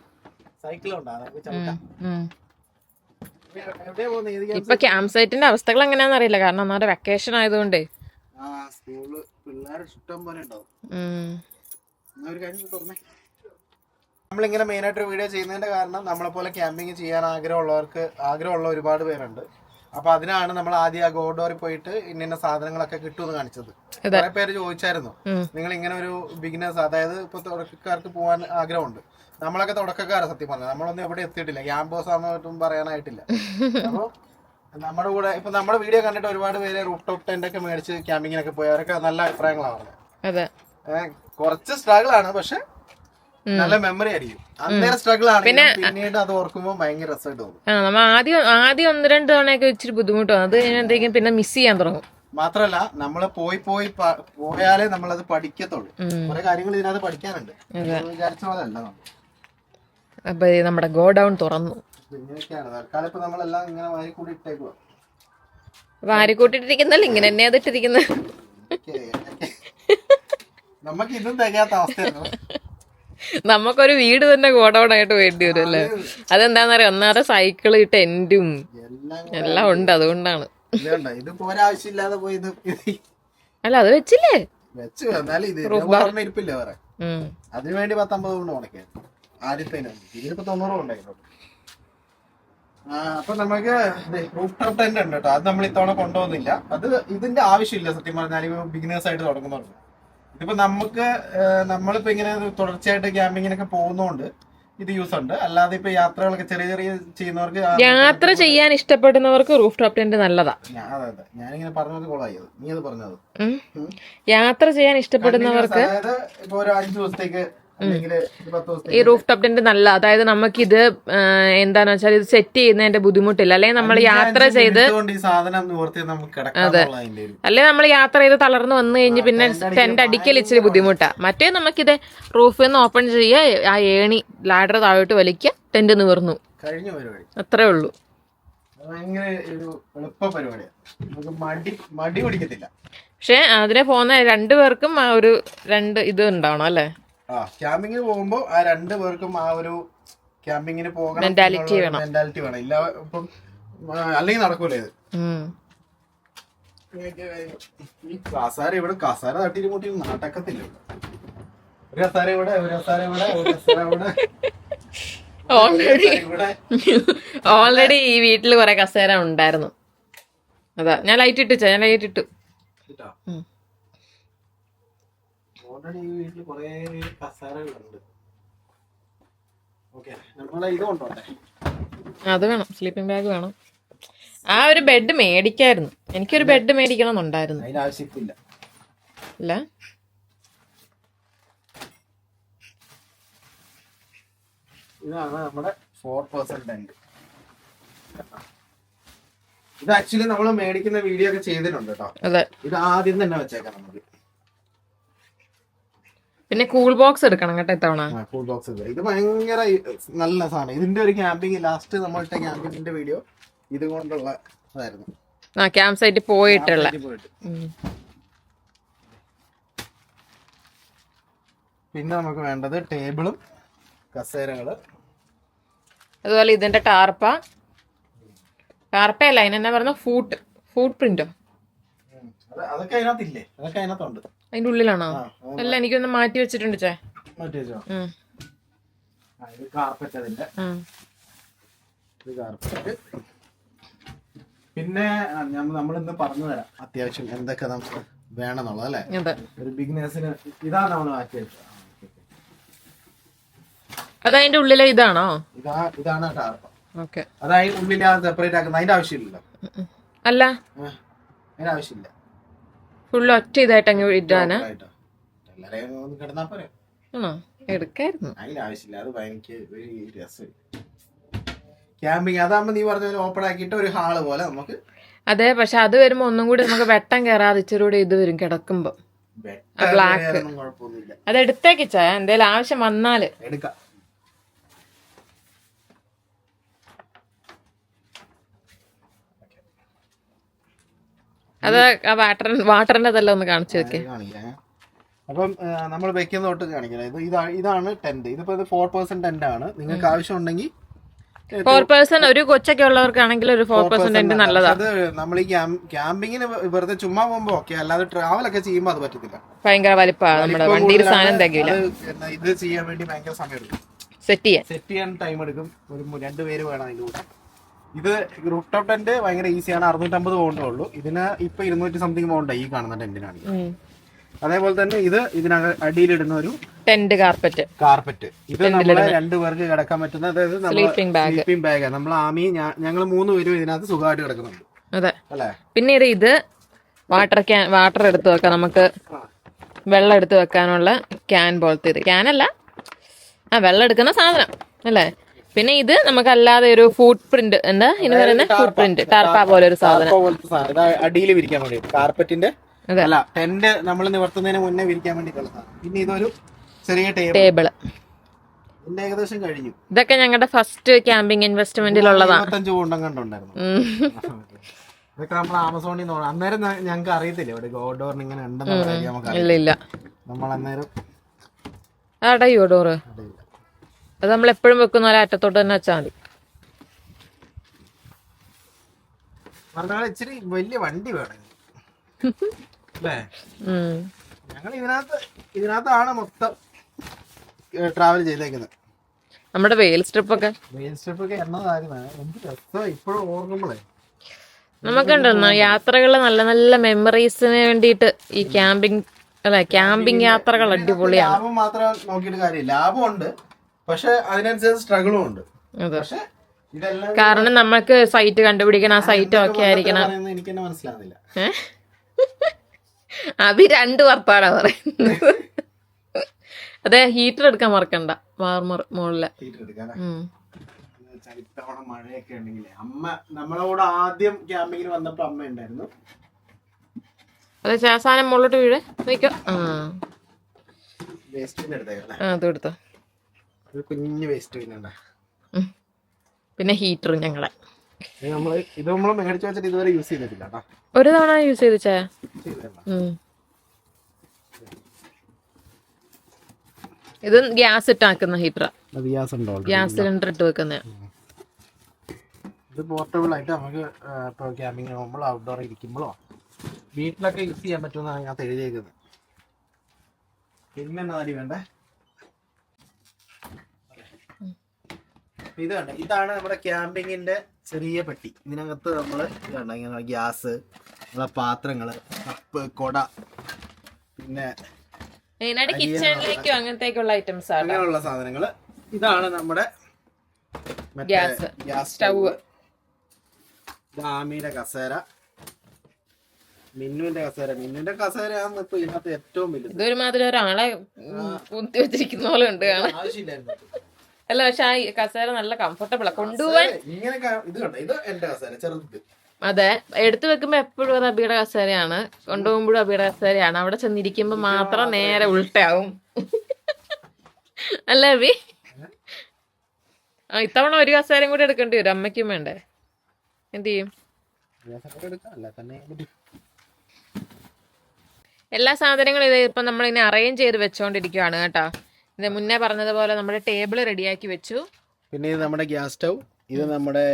ഇപ്പൊ ക്യാമ്പ് സൈറ്റിന്റെ അവസ്ഥകൾ എങ്ങനെയാന്ന് അറിയില്ല, കാരണം ഒന്നാമത് വെക്കേഷൻ ആയതുകൊണ്ട് നമ്മളിങ്ങനെ മെയിനായിട്ട് വീഡിയോ ചെയ്യുന്നതിന്റെ കാരണം നമ്മളെ പോലെ ക്യാമ്പിങ് ചെയ്യാൻ ആഗ്രഹമുള്ള ഒരുപാട് പേരുണ്ട്. അപ്പൊ അതിനാണ് നമ്മൾ ആദ്യം ആ ഗോഡോറിൽ പോയിട്ട് ഇന്ന സാധനങ്ങളൊക്കെ കിട്ടുമെന്ന് കാണിച്ചത്. കുറെ പേര് ചോദിച്ചായിരുന്നു, നിങ്ങൾ ഇങ്ങനെ ഒരു ബിഗിനേഴ്സ്, അതായത് ഇപ്പൊ തുടക്കക്കാർക്ക് പോകാൻ ആഗ്രഹമുണ്ട്. നമ്മളൊക്കെ തുടക്കക്കാരാണ് സത്യം പറഞ്ഞത്. നമ്മളൊന്നും എവിടെ എത്തിയിട്ടില്ല, ക്യാമ്പസ് ആണെന്നും പറയാനായിട്ടില്ല. അപ്പൊ നമ്മുടെ കൂടെ ഇപ്പൊ നമ്മുടെ വീഡിയോ കണ്ടിട്ട് ഒരുപാട് പേര് റൂഫ് ടോപ്പ് ടെന്റ് ഒക്കെ മേടിച്ച് ക്യാമ്പിങ്ങിനൊക്കെ പോയി, അവരൊക്കെ നല്ല അഭിപ്രായങ്ങളാണ് പറഞ്ഞത്. കുറച്ച് സ്ട്രഗിൾ ആണ്, പക്ഷെ നല്ല മെമ്മറി ആയിരിക്കും. അന്നേരം സ്ട്രഗിൾ ആണ്, പിന്നീട് അത് ഓർക്കുമ്പോൾ ഭയങ്കര രസമായിട്ട് തോന്നും. നമ്മ ആദ്യം 1-2 തവണയൊക്കെ ഇച്ചിരി ബുദ്ധിമുട്ടാണ്. അത് കഴിഞ്ഞത്തേക്കും പിന്നെ മിസ് ചെയ്യാൻ തുടങ്ങും. മാത്രല്ല നമ്മള് പോയാലേ നമ്മളത് പഠിക്കത്തുള്ളൂ. കുറെ കാര്യങ്ങൾ ഇതിനകത്ത് പഠിക്കാനുണ്ട്, വിചാരിച്ച പോലെ അല്ല നമ്മൾ. അപ്പൊ നമ്മുടെ ഗോ ഡൗൺ തുറന്നു. ഇങ്ങനെയൊക്കെയാണ് തൽക്കാലം ഇപ്പൊ നമ്മളെല്ലാം ഇങ്ങനെ വാരിക്കൂടി ഇട്ടേക്കുക. വാരിക്കൂട്ടിട്ടിരിക്കുന്നല്ല, ഇങ്ങനെ തന്നെ അതിട്ടിരിക്കുന്നത്. നമുക്ക് ഇതും തികയാത്ത അവസ്ഥയാണ്. നമുക്കൊരു വീട് തന്നെ ഗോഡൗൺ ആയിട്ട് വേണ്ടി വരും അല്ലേ. അതെന്താന്നറിയാം, ഒന്നാമത്തെ സൈക്കിള് ടെന്റും എല്ലാം ഉണ്ട്, അതുകൊണ്ടാണ്. ഇത് പോരാവശ്യമില്ലാതെ പോയി അല്ല അത് വെച്ചില്ലേ, വെച്ച് എന്നാലും ഇത് ഇരിപ്പില്ല വേറെ. അതിനുവേണ്ടി 10-50 കൊണ്ട് ഉണക്കിയത് ആദ്യത്തേന്. ഇതിനിപ്പോ 90 ഉണ്ടായിരുന്നു. അപ്പൊ നമുക്ക് റൂഫ് ടോപ്പ് ടെന്റ് ഉണ്ട് കേട്ടോ. അത് നമ്മൾ ഇത്തവണ കൊണ്ടുപോകുന്നില്ല. അത് ഇതിന്റെ ആവശ്യമില്ല സത്യം പറഞ്ഞാൽ, ബിഗിനേഴ്സ് ആയിട്ട് തുടങ്ങുന്നുണ്ട്. ഇതിപ്പോ നമ്മളിപ്പോ ഇങ്ങനെ തുടർച്ചയായിട്ട് ക്യാമ്പിങ്ങിനൊക്കെ പോകുന്നോണ്ട് ഇത് യൂസ് ഉണ്ട്. അല്ലാതെ ഇപ്പൊ യാത്രകളൊക്കെ ചെറിയ ചെയ്യുന്നവർക്ക്, യാത്ര ചെയ്യാൻ ഇഷ്ടപ്പെടുന്നവർക്ക് റൂഫ് ടോപ്പ് ടെന്റ് നല്ലതാ. അതെ, ഞാനിങ്ങനെ പറഞ്ഞത് കൊള്ളായത്, നീ അത് പറഞ്ഞത്. യാത്ര ചെയ്യാൻ ഇഷ്ടപ്പെടുന്നവർക്ക് അതായത് ഇപ്പൊ ഒരു 5 ദിവസത്തേക്ക് ഈ റൂഫ് ടോപ്പ് ടെന്റ് നല്ല. അതായത് നമുക്കിത് എന്താന്ന് വെച്ചാൽ ഇത് സെറ്റ് ചെയ്യുന്നതിന്റെ ബുദ്ധിമുട്ടില്ല. അല്ലെങ്കിൽ നമ്മൾ യാത്ര ചെയ്ത് അല്ലെങ്കിൽ നമ്മൾ യാത്ര ചെയ്ത് തളർന്നു വന്നു കഴിഞ്ഞ് പിന്നെ ടെന്റ് അടിക്കൽ ഇച്ചിരി ബുദ്ധിമുട്ടാ. മറ്റേ നമുക്കിത് റൂഫിൽ നിന്ന് ഓപ്പൺ ചെയ്യുക, ആ ഏണി ലാഡർ താഴോട്ട് വലിക്കുക, ടെന്റ് നിവർന്നു, കഴിഞ്ഞ പരിപാടി. അത്രേ ഉള്ളൂ. ഭയങ്കര ഒരു എളുപ്പ പരിപാടിയാണ്, മടി പിടിക്കത്തില്ല. പക്ഷെ അതിനെ പോകുന്ന 2 പേർക്കും ആ ഒരു 2 ഇത് ഉണ്ടാവണം അല്ലേ. ക്യാമ്പിങ്ങിന് പോകുമ്പോ ആ 2 പേർക്കും ആ ഒരു ക്യാമ്പിങ്ങിന് പോകണം മെന്റാലിറ്റി വേണം. ഇല്ല ഇപ്പം അല്ലെങ്കിൽ നടക്കൂലേ ഇത്. ഈ കസാര തട്ടിട്ട് മുട്ടി നടക്കത്തില്ല. ഒരു കസാര ഇവിടെ, ഒരു കസാര ഇവിടെ, ഒരു കസാര ഇവിടെ. ഓൾറെഡി ഈ വീട്ടില് കുറെ കസേര ഉണ്ടായിരുന്നു. അതാ ഞാൻ ലൈറ്റ് ഇട്ടു. ഓൾറെഡി ഈ വീട്ടിൽ കുറെ കസാരകളുണ്ട്. ഓക്കെ, നമ്മളെ ഇത് കൊണ്ടോട്ടെ. അത് വേണം, സ്ലീപ്പിംഗ് ബാഗ് വേണം. ആ ഒരു ബെഡ് മേടിക്കായിരുന്നു. എനിക്കൊരു ബെഡ് മേടിക്കണം എന്നുണ്ടായിരുന്നു. അതിന് ആവശ്യമില്ല. ഇല്ല, ഇതാണ് നമ്മുടെ 4% ടെന്റ്. ഇത് ആക്ച്വലി നമ്മൾ മേടിക്കുന്ന വീഡിയോ ഒക്കെ ചെയ്തിട്ടുണ്ട് കേട്ടോ. അതെ, ഇത് ആദ്യം തന്നെ വെച്ചേക്കാം നമുക്ക്. പിന്നെ കൂൾ ബോക്സ് എടുക്കണം കേട്ടോ ഇത്തവണ. കൂൾ ബോക്സ് ഇത് ഭയങ്കര നല്ല സാധനം. ഇതിന്റെ ഒരു ക്യാമ്പിങ് ലാസ്റ്റ് നമ്മളുടെ ക്യാമ്പിങ്ങിന്റെ വീഡിയോ ഇത് കൊണ്ടുള്ള അതായിരുന്നു. ക്യാമ്പ് സൈറ്റിൽ പോയിട്ടുള്ള. പിന്നെ നമുക്ക് വേണ്ടത് ടേബിളും കസേരകള്, അതുപോലെ ഇതിന്റെ ടാർപ്പയല്ല, അതിനെന്നാ പറഞ്ഞ ഫുട് പ്രിന്റോ, അതൊക്കെ അതിനകത്തില്ലേ? അതൊക്കെ അതിനകത്തുണ്ട്. അതിന്റെ ഉള്ളിലാണോ? അല്ല, എനിക്കൊന്ന് മാറ്റി വെച്ചിട്ടുണ്ട് ചേ. പിന്നെ നമ്മളിന്ന് പറഞ്ഞു തരാം അത്യാവശ്യം എന്തൊക്കെ നമുക്ക് വേണമെന്നുള്ളത് അല്ലേ. ഒരു ബിഗിനേഴ്സിന് ഇതാണ് നമ്മൾ മാറ്റി വെച്ചത്. അതതിന്റെ ഉള്ളിലെ ഇതാണോ? ഇതാണ് ടാർപ്പ. ഓക്കെ, അതായത് ഉള്ളിൽ സെപ്പറേറ്റ് ആക്കുന്ന അതിന്റെ ആവശ്യമില്ലല്ലോ. അല്ല, അതിന്റെ ആവശ്യമില്ല. ഫുള്ള് ഒറ്റ ഇതായിട്ട് അങ്ങ് ഇടാനാ? കിടന്നാ പോരെ. എടുക്കായിരുന്നു. അതിന്റെ ആവശ്യമില്ല. അത് ഭയങ്കര ഒരു രസം ക്യാമ്പിങ്. അതാകുമ്പോ നീ പറഞ്ഞ ഓപ്പൺ ആക്കിയിട്ട് ഒരു ഹാള് പോലെ നമുക്ക്. അതെ, പക്ഷെ അത് വരുമ്പോ ഒന്നും കൂടി നമുക്ക് വെട്ടം കയറാതെ ഇച്ചിരി കൂടി ഇത് വരും കിടക്കുമ്പോ. ബ്ലാക്ക് അത് എടുത്തേക്കിച്ചാ, എന്തേലും ആവശ്യം വന്നാല് എടുക്കാം. അത് വാട്ടറിന്റെ അതെല്ലാം ഒന്ന് കാണിച്ചു വെക്കേ. അപ്പം നമ്മൾ വെക്കുന്ന തൊട്ട് കാണിക്കണം. ഇതാണ് ടെന്റ്. ഇതിപ്പോ 4% ടെന്റ് ആണ്. നിങ്ങൾക്ക് ആവശ്യം ഉണ്ടെങ്കിൽ 4% ഒരു കൊച്ചൊക്കെ ഉള്ളവർക്കാണെങ്കിൽ ഒരു 4% ടെന്റ് നല്ലതാണ്. അത് നമ്മൾ ഈ ക്യാമ്പിങ്ങിന് വെറുതെ ചുമ്മാ പോകുമ്പോ ഓക്കെ, അല്ലാതെ ട്രാവൽ ഒക്കെ ചെയ്യുമ്പോ അത് പറ്റത്തില്ല. ഭയങ്കര വലിപ്പമാണ്, നമ്മുടെ വണ്ടിയിൽ സാധനം തികയില്ല. ഇത് ചെയ്യാൻ വേണ്ടി ഭയങ്കര സമയം എടുക്കും. സെറ്റ് ചെയ്യാൻ ടൈം എടുക്കും. ഒരു 2 പേര് വേണം അതിന്റെ കൂടെ. ഇത് റൂഫ് ടോപ്പ് ടെന്റ് ഭയങ്കര ഈസിയാണ്. 650 പൗണ്ടേ ഉള്ളൂ. ഇതിന് ഇപ്പൊ 200 സംതിങ് പൗണ്ട് ഈ കാണുന്ന ടെന്റിനാണ്. അതേപോലെ തന്നെ ഇതിനക അടിയിലിടുന്ന ഒരു ടെന്റ് കാർപ്പറ്റ്. ഇത് നമ്മളെ 2 പേർക്ക് കിടക്കാൻ പറ്റുന്ന, അതായത് സ്ലീപ്പിംഗ് ബാഗ്. നമ്മൾ ഞങ്ങൾ 3 പേരും ഇതിനകത്ത് സുഖമായിട്ട് കിടക്കുന്നുണ്ട്. അതെ അല്ലേ. പിന്നെ ഇത് വാട്ടർ എടുത്ത് വെക്കാം, നമുക്ക് വെള്ളം എടുത്ത് വെക്കാനുള്ള ക്യാൻ പോലത്തെ. ഇത് ക്യാനല്ല, വെള്ളം എടുക്കുന്ന സാധനം അല്ലേ. പിന്നെ ഇത് നമുക്കല്ലാതെ ഒരു ഫുട് പ്രിന്റ് എന്താ ഇനി പറയുന്നത് ഫുട് പ്രിന്റ് ടാർപ്പ പോലെ ഒരു സാധനം. അടിയിൽ വിരിക്കാൻ വേണ്ടി കാർപ്പറ്റിന്റെ അല്ല ടെന്റ് നമ്മൾ നിവർത്തുന്നതിന് മുന്നേ വിരിക്കാൻ വേണ്ടിയിട്ടുള്ള സാധനം. പിന്നെ ഇതൊരു ചെറിയ ടേബിള്. ഇതിന്റെ ഏകദേശം കഴിഞ്ഞു. ഇതൊക്കെ ഞങ്ങളുടെ ഫസ്റ്റ് ക്യാമ്പിംഗ് ഇൻവെസ്റ്റ്മെന്റിലുള്ളതാണ്. 25 പൗണ്ട് കണ്ടുണ്ടായിരുന്നു. ഇതൊക്കെ നമ്മൾ ആമസോണിൽ നിന്ന് അന്നേരം ഞങ്ങൾക്ക് അറിയത്തില്ല ഇവിടെ ഗോഡോറിന് ഇങ്ങനെ ഉണ്ടെന്ന്. ഇല്ല നമ്മൾ അന്നേരം അടയോ ഡോറ്? അത് നമ്മൾ എപ്പോഴും വെക്കുന്ന പോലെ അറ്റത്തോട്ട് തന്നെ വെച്ചാൽ മതി. ഇച്ചിരി വലിയ വണ്ടി വേണം അല്ലേ? ഞങ്ങൾ ഇതിനകത്താണ് മൊത്തം ട്രാവൽ ചെയ്തേക്കുന്നത്. നമ്മുടെ വെയിൽ സ്ട്രിപ്പൊക്കെ എന്നതായിരുന്നു എന്ത് രസം ഇപ്പോഴും ഓർക്കുമ്പോഴേ. നമുക്കുണ്ടെന്നോ യാത്രകള് നല്ല നല്ല മെമ്മറീസിന് വേണ്ടിയിട്ട് ഈ ക്യാമ്പിംഗ് യാത്രകൾ അടിപൊളിയാണ്. ലാഭം മാത്രം നോക്കിയിട്ട് കാര്യമില്ല. ലാഭമുണ്ട്, പക്ഷെ അതിനനുസരിച്ച് സ്ട്രഗിളും ഉണ്ട്. പക്ഷെ ഇതെല്ലാം കാരണം നമുക്ക് സൈറ്റ് കണ്ടുപിടിക്കണം, ആ സൈറ്റ് ഒക്കെ ആയിരിക്കണം. എനിക്ക് തന്നെ മനസ്സിലാവുന്നില്ല. അത് 2 വർത്താടാ പറയുന്നത്. അതെ, ഹീറ്റർ എടുക്കാൻ മറക്കണ്ട. വാർമർ മുകളിലെ ഇത്തവണ മഴയൊക്കെ ഉണ്ടെങ്കിലേ അമ്മ നമ്മളെ കൂടെ ആദ്യം ക്യാമ്പിങ്ങിന് വന്നപ്പോ അമ്മ ഉണ്ടായിരുന്നു. അതെ, സാധനം മുകളിലോട്ട് വീഴ് നോക്കോ. അതെടുത്തോ, കുഞ്ഞു വേസ്റ്റ് പിന്നെ ഹീറ്റർ ഞങ്ങളെ ഇത് നമ്മള് മേടിച്ചു വെച്ചിട്ട് ഇതുവരെ യൂസ് ചെയ്തിട്ടില്ല. ഒരു തവണ യൂസ് ചെയ്തിച്ചേ. ഇത് ഗ്യാസ് ഇട്ടാക്കുന്ന ഹീറ്ററാ. ഗ്യാസ് സിലിണ്ടർ ഇട്ട് വെക്കുന്ന. ഇത് പോർട്ടബിൾ ആയിട്ട് നമുക്ക് ഇപ്പോൾ ക്യാമ്പിങ് പോകുമ്പോൾ ഔട്ട്ഡോർ ഇരിക്കുമ്പോഴോ വീട്ടിലൊക്കെ യൂസ് ചെയ്യാൻ പറ്റുമെന്നാണ് അതിനകത്ത് എഴുതിയേക്കുന്നത്. പിന്നെ എന്നാ വേണ്ടേ, ഇത് കണ്ട, ഇതാണ് നമ്മുടെ ക്യാമ്പിങ്ങിന്റെ ചെറിയ പെട്ടി. ഇതിനകത്ത് നമ്മള് ഇങ്ങനെ ഗ്യാസ്, നമ്മളെ പാത്രങ്ങള്, കപ്പ്, കൊട, പിന്നെ കിച്ചണിലേക്കും അങ്ങനത്തേക്കുള്ള ഐറ്റംസ് അങ്ങനെയുള്ള സാധനങ്ങള്. ഇതാണ് നമ്മുടെ ഗ്യാസ് സ്റ്റവ്. ആമിയുടെ കസേര, മിന്നുവിന്റെ കസേരയാണ് ഇപ്പൊ ഇതിനകത്ത് ഏറ്റവും വലുത്. ഇതൊരുമാതിരി ഒരാളെ കുത്തി വെച്ചിരിക്കുന്ന പോലെ ഉണ്ട് കാണാൻ. ആവശ്യമില്ലായിരുന്നു. അല്ല, പക്ഷെ ആ കസേര നല്ല കംഫർട്ടബിളാ കൊണ്ടുപോവാൻ. ഇങ്ങനെ ഇത് കണ്ടോ, ഇത് എന്റെ കസേര ചെറുത്. അതെ, എടുത്തു വെക്കുമ്പോ എപ്പോഴും അത് അബിയുടെ കസേരയാണ്, കൊണ്ടുപോകുമ്പോഴും അബിയുടെ കസേരയാണ്. അവിടെ ചെന്നിരിക്കുമ്പോ മാത്രം നേരെ ഉൾട്ടയാവും. അല്ലേ അബി? ഇത്തവണ ഒരു കസേരയും കൂടി എടുക്കേണ്ടി വരും. അമ്മയ്ക്കും വേണ്ടേ? എന്ത് ചെയ്യും? എല്ലാ സാധനങ്ങളും ഇത് ഇപ്പൊ നമ്മളിങ്ങനെ അറേഞ്ച് ചെയ്ത് വെച്ചോണ്ടിരിക്കുവാണ് കേട്ടോ. ഇത് മുന്നേ പറഞ്ഞതുപോലെ നമ്മുടെ ടേബിൾ റെഡിയാക്കി വെച്ചു. പിന്നെ ഇത് നമ്മുടെ ഗ്യാസ് സ്റ്റൗ, ഇത് നമ്മുടെ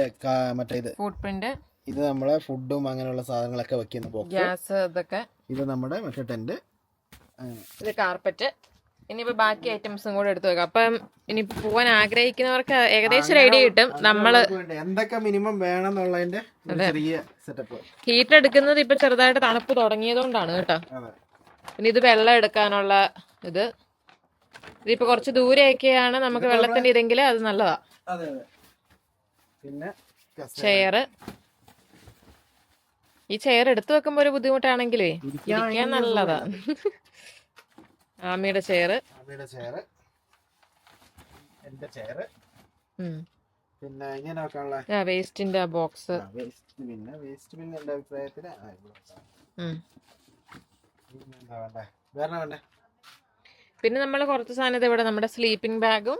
മറ്റേ ഫുട് പ്രിന്റ്, ഇത് നമ്മളെ ഫുഡും അങ്ങനെയുള്ള സാധനങ്ങളൊക്കെ വെക്കുന്ന ബോക്സ്, ഗ്യാസ്, ഇതൊക്കെ. ഇത് നമ്മുടെ മറ്റേ ടെന്റ്, ഇത് കാർപ്പറ്റ്. ഇനിയിപ്പോ ബാക്കി ഐറ്റംസും കൂടെ എടുത്തു വെക്കാം. അപ്പം ഇനി പോവാൻ ആഗ്രഹിക്കുന്നവർക്ക് ഏകദേശം ഒരു ഐഡിയ കിട്ടും നമ്മള് എന്തൊക്കെ മിനിമം വേണം എന്നുള്ളതിന്റെ ചെറിയ സെറ്റപ്പ്. ഹീറ്റർ എടുക്കുന്നത് ഇപ്പൊ ചെറുതായിട്ട് തണുപ്പ് തുടങ്ങിയതുകൊണ്ടാണ് കേട്ടോ. പിന്നെ ഇത് വെള്ളം എടുക്കാനുള്ള ഇതിപ്പോ കുറച്ച് ദൂരെയൊക്കെയാണ് നമുക്ക് വെള്ളത്തിന്റെ ഇതെങ്കിൽ അത് നല്ലതാ. പിന്നെ ചെയർ, ഈ ചെയർ എടുത്തു വെക്കുമ്പോ ഒരു ബുദ്ധിമുട്ടാണെങ്കിലേ ഇരിക്കാൻ നല്ലതാ. ആമിയുടെ ചെയർ, എന്റെ ചെയർ, പിന്നെ ഇങ്ങനെ വെക്കാനുള്ള വേസ്റ്റിന്റെ ബോക്സ്. പിന്നെ വേസ്റ്റ് ബിൻ എന്റെ അഭിപ്രായത്തില് വേണ്ടേ. പിന്നെ നമ്മൾ കുറച്ച് സാധനം ഇവിടെ നമ്മുടെ സ്ലീപ്പിംഗ് ബാഗും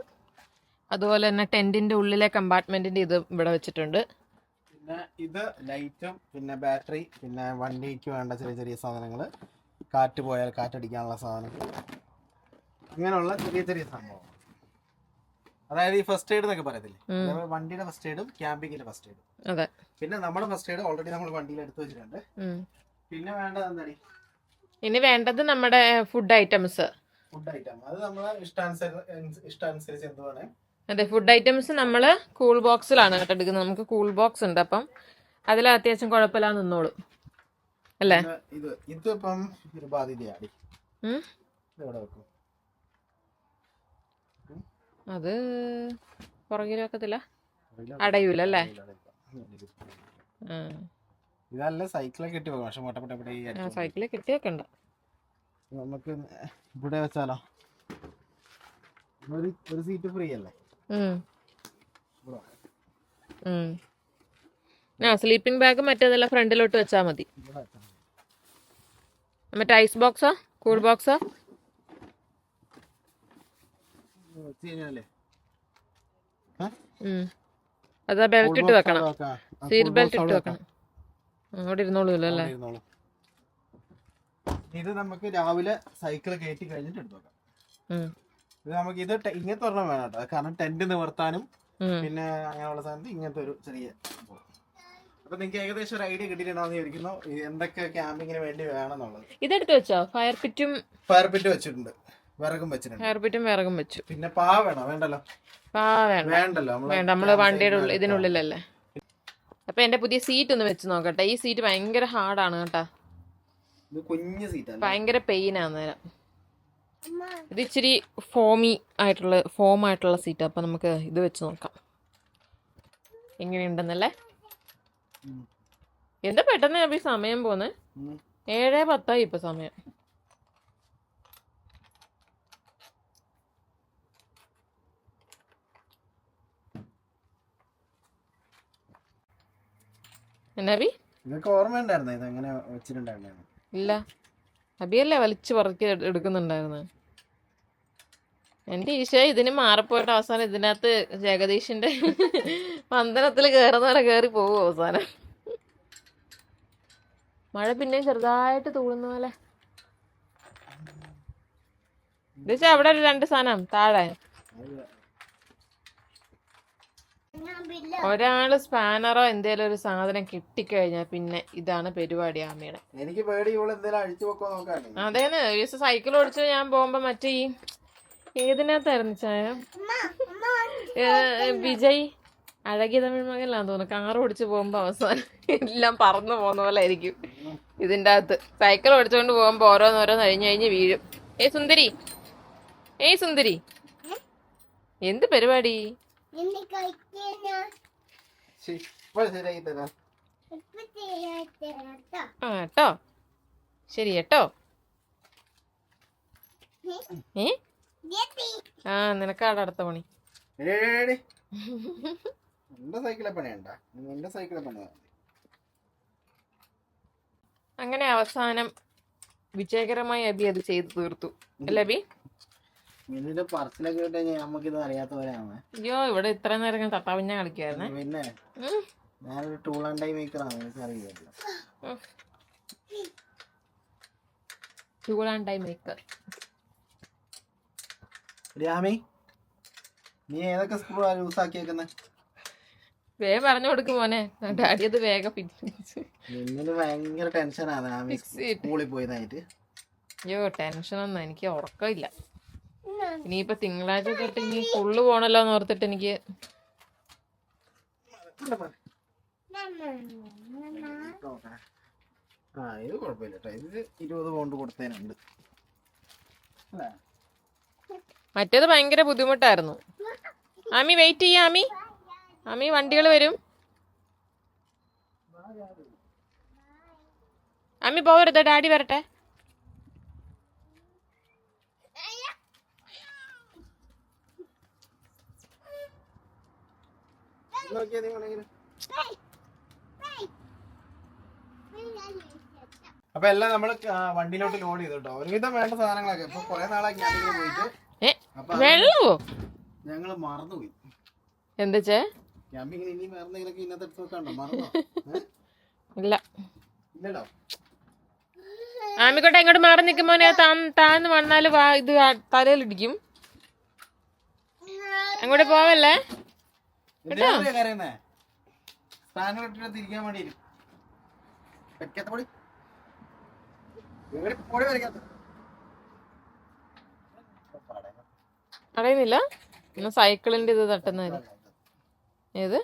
അതുപോലെ തന്നെ ടെന്റിന്റെ ഉള്ളിലെ കമ്പാർട്ട്മെന്റിന്റെ ഇത് ഇവിടെ വെച്ചിട്ടുണ്ട്. പിന്നെ ഇത് ലൈറ്റും, പിന്നെ ബാറ്ററി, പിന്നെ വണ്ടിക്ക് വേണ്ട ചെറിയ ചെറിയ സാധനങ്ങൾ, കാറ്റ് പോയാൽ കാറ്റടിക്കാനുള്ള സാധനങ്ങൾ, അങ്ങനെയുള്ള ചെറിയ ചെറിയ സംഭവം. അതായത് ഈ ഫസ്റ്റ് എയ്ഡ് എന്നൊക്കെ പറയത്തില്ലേ, വണ്ടിയുടെ ഫസ്റ്റ് എയ്ഡും ക്യാമ്പിങ്ങിന്റെ ഫസ്റ്റ് എയ്ഡും. അതെ. പിന്നെ നമ്മുടെ ഫസ്റ്റ് എയ്ഡ് ഓൾറെഡി നമ്മൾ വണ്ടിയിൽ എടുത്തു വെച്ചിട്ടുണ്ട്. പിന്നെ വേണ്ടത് എന്താണ്? ഇനി വേണ്ടത് നമ്മുടെ ഫുഡ് ഐറ്റംസ്. അത് നമ്മളെ ഇഷ്ടാനുസരിച്ച് എന്തുവാണ്. അതെ, ഫുഡ് ഐറ്റംസ് നമ്മള് കൂൾ ബോക്സിലാണ് കേട്ടോ എടുക്കുന്നത്. നമുക്ക് കൂൾ ബോക്സ് ഉണ്ട്, അപ്പം അതിൽ അത്യാവശ്യം കുഴപ്പമില്ലാതെ നിന്നോളും അല്ലേ. ഇതിപ്പം ഒരു ബാധ്യതയാടി. അത് പുറകിൽ വെക്കത്തില്ല, അടയൂല അല്ലേ. ഇതല്ല സൈക്കിളൊക്കെ കെട്ടി വെക്കാം, പക്ഷെ മൊട്ട സൈക്കിള് കെട്ടി വെക്കണ്ട. നമുക്ക് ഇവിടെ വെച്ചാലോ, ഒരു സീറ്റ് ഫ്രീ അല്ലേ. സ്ലീപ്പിംഗ് ബാഗ് മറ്റേതെല്ലാം ഫ്രണ്ടിലോട്ട് വെച്ചാൽ മതി. മറ്റേ ഐസ് ബോക്സാ കൂൾ ബോക്സാ? അതാ ബെൽറ്റ് ഇട്ട് വെക്കണം, സീറ്റ് ബെൽറ്റ് ഇട്ട് വെക്കണം. അവിടെ ഇരുന്നോളൂല്ലോ അല്ലേ? ഇത് നമുക്ക് രാവിലെ സൈക്കിൾ കയറ്റി കഴിഞ്ഞിട്ട് എടുത്ത് വെക്കാം. ഇത് നമുക്ക് ഇത് ഇങ്ങനത്തെ ഒരെണ്ണം വേണം കേട്ടോ, കാരണം ടെന്റ് നിവർത്താനും പിന്നെ അങ്ങനെയുള്ള സാധനത്തിൽ ഇങ്ങനത്തെ ഒരു ചെറിയ. അപ്പൊ നിങ്ങൾക്ക് ഏകദേശം ഒരു ഐഡിയ കിട്ടിയിട്ടുണ്ടാവും വിചാരിക്കുന്നു എന്തൊക്കെ ക്യാമ്പിങ്ങിന് വേണ്ടി വേണമെന്നുള്ളത്. ഇതെടുത്ത് വെച്ചോ? ഫയർ പിറ്റ് വെച്ചിട്ടുണ്ട്, വിറകും വെച്ചിട്ടുണ്ട്. ഫയർ പിറ്റും വിറകും വെച്ചു. പിന്നെ പാ വേണോ? വേണ്ടല്ലോ. വേണ്ടല്ലോ, നമ്മള് വണ്ടിയുടെ ഇതിനുള്ളിലല്ലേ. അപ്പൊ എന്റെ പുതിയ സീറ്റ് ഒന്ന് വെച്ച് നോക്കട്ടെ. ഈ സീറ്റ് ഭയങ്കര ഹാർഡാണ് കേട്ടാ, കുഞ്ഞു സീറ്റ്, ഭയങ്കര പെയിനാണ് നേരം. ഇത് ഇച്ചിരി ഫോം ആയിട്ടുള്ള സീറ്റ്. അപ്പൊ നമുക്ക് ഇത് വെച്ച് നോക്കാം എങ്ങനെയുണ്ടെന്നല്ലേ. എന്താ പെട്ടെന്ന് അപ്പൊ സമയം പോന്നെ, 7:10 ഇപ്പൊ സമയം. ഇതൊക്കെ ഓർമ്മയുണ്ടായിരുന്നോ ഇതെങ്ങനെ വെച്ചിട്ടുണ്ടായിരുന്നു? ഇല്ല, അബിയല്ലേ വലിച്ചു പറക്കി എടുക്കുന്നുണ്ടായിരുന്നു. എന്റെ ഈശോ, ഇതിന് മാറിപ്പോയിട്ട് അവസാനം ഇതിനകത്ത് ജഗദീഷിന്റെ പന്തനത്തിൽ കയറുന്നവരെ കയറി പോകും അവസാനം. മഴ പിന്നെയും ചെറുതായിട്ട് തൂളുന്ന പോലെ. അവിടെ ഒരു 2 സാധനം താഴെ. ഒരാള് സ്പാനറോ എന്തേലും ഒരു സാധനം കിട്ടിക്കഴിഞ്ഞാ പിന്നെ ഇതാണ് പരിപാടി ആമയുടെ. എനിക്ക് പേടി അഴിച്ചു വെക്കോ നോക്കാണ്. അതേന്ന് സൈക്കിൾ ഓടിച്ച് ഞാൻ പോകുമ്പോ മറ്റേ ഈ ഏതിനകത്തായിരുന്നു ചായ, വിജയ് അഴകിയ തമിഴ് മകനാന്ന് തോന്നുന്നു, കാർ ഓടിച്ച് പോകുമ്പോ അവസാനം എല്ലാം പറന്നു പോകുന്ന പോലെ ആയിരിക്കും ഇതിന്റെ അകത്ത്. സൈക്കിൾ ഓടിച്ചുകൊണ്ട് പോകുമ്പോ ഓരോന്നോരോന്ന് കഴിഞ്ഞ് വീഴും. ഏയ് സുന്ദരി എന്ത് പരിപാടി? കേട്ടോ, ശരി കേട്ടോ. നിനക്കാടെ അടുത്ത പണി. അങ്ങനെ അവസാനം വിജയകരമായി അബി അത് ചെയ്തു തീർത്തു അല്ലേ അബി? അയ്യോ, ഇവിടെ ഇത്ര നേരം തട്ടാവിഞ്ഞ കളിക്കായിരുന്നേ. പിന്നെ ഞാനൊരു ടൂൾ ആൻഡ് ഡൈ മേക്കറാണ്. Tool and die maker. Rami, നീ ഏതൊക്കെ സ്ക്രൂ യൂസ് ആക്കിയേക്കുന്നത്? വേഗം പറഞ്ഞു കൊടുക്കും മോനെ, ഡാഡി അത് വേഗം ഭയങ്കര ടെൻഷനാണ് സ്കൂളിൽ പോയതായിട്ട്. അയ്യോ, ടെൻഷനൊന്നും എനിക്ക് ഉറക്കമില്ല. ഇനിയിപ്പൊ തിങ്കളാഴ്ച തൊട്ട് ഇനി ഫുള്ള് പോണല്ലോ എന്ന് ഓർത്തിട്ട് എനിക്ക്. ഇത് കുഴപ്പമില്ല കേട്ടോ, ഇത് 20 പൗണ്ട് കൊടുത്തതിനുണ്ട്. മറ്റേത് ഭയങ്കര ബുദ്ധിമുട്ടായിരുന്നു. ആമി വെയിറ്റ് ചെയ്യാം, ആമി വണ്ടികൾ വരും. ആമി പോവരുത്, ഡാഡി വരട്ടെ. അപ്പൊ എല്ലാം നമ്മള് വണ്ടിയിലോട്ട് ലോഡ് ചെയ്തു കേട്ടോ. ഒരുവിധം വേണ്ട സാധനങ്ങളൊക്കെ ഇപ്പൊ കുറെ നാളെ ക്യാമ്പിങ്ങിന് പോയിട്ട് വെള്ളമോ ഞങ്ങള് മറന്നുപോയി. എന്താ ക്യാമ്പിങ്ങിന് ഇനി മറന്നെങ്കിലൊക്കെ ഇന്നത്തെ എടുത്ത് വെക്കാണ്ടോ? മറന്നോ? ഇല്ലല്ലോ. ആമിക്കോട്ടെ ഇങ്ങോട്ട് മാറി നിൽക്കുമ്പോനെ താന്ന് വന്നാല് ഇത് തലയിലിടിക്കും. അങ്ങോട്ട് പോവല്ലേ? തിരിക്കാൻ വേണ്ടി അറിയുന്നില്ല. സൈക്കിളിന്റെ ഇത് തട്ടുന്ന ഏത്?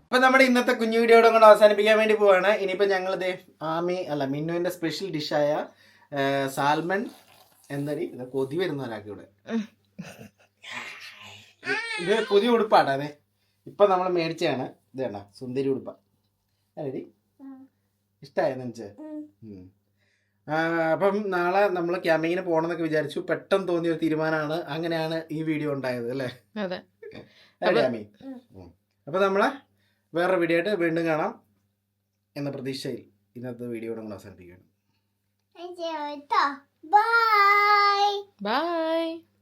അപ്പൊ നമ്മുടെ ഇന്നത്തെ കുഞ്ഞു വീഡിയോയുടെ കൊണ്ട് അവസാനിപ്പിക്കാൻ വേണ്ടി പോവാണ്. ഇനിയിപ്പോ ഞങ്ങൾ മിന്നുവിന്റെ സ്പെഷ്യൽ ഡിഷായ സാൽമൺ എന്തടി ഇത് കൊതി വരുന്ന ഒരാൾക്ക് ഇവിടെ. ഇത് പുതിയ ഉടുപ്പാണ്. അതെ ഇപ്പൊ നമ്മൾ മേടിച്ചാണ്. ഇത് വേണ്ട സുന്ദരി ഉടുപ്പ അല്ലേ? ഇഷ്ടായെന്ന് വെച്ചാ. അപ്പം നാളെ നമ്മൾ ക്യാമ്പിങ്ങിന് പോകണമെന്നൊക്കെ വിചാരിച്ചു. പെട്ടെന്ന് തോന്നിയ ഒരു തീരുമാനമാണ്. അങ്ങനെയാണ് ഈ വീഡിയോ ഉണ്ടായത് അല്ലേ? അപ്പൊ നമ്മളെ വേറൊരു വീഡിയോ ആയിട്ട് വീണ്ടും കാണാം എന്ന പ്രതീക്ഷയിൽ ഇന്നത്തെ വീഡിയോ കൂടെ അവസാനിപ്പിക്കുകയാണ്. Bye. ബൈ.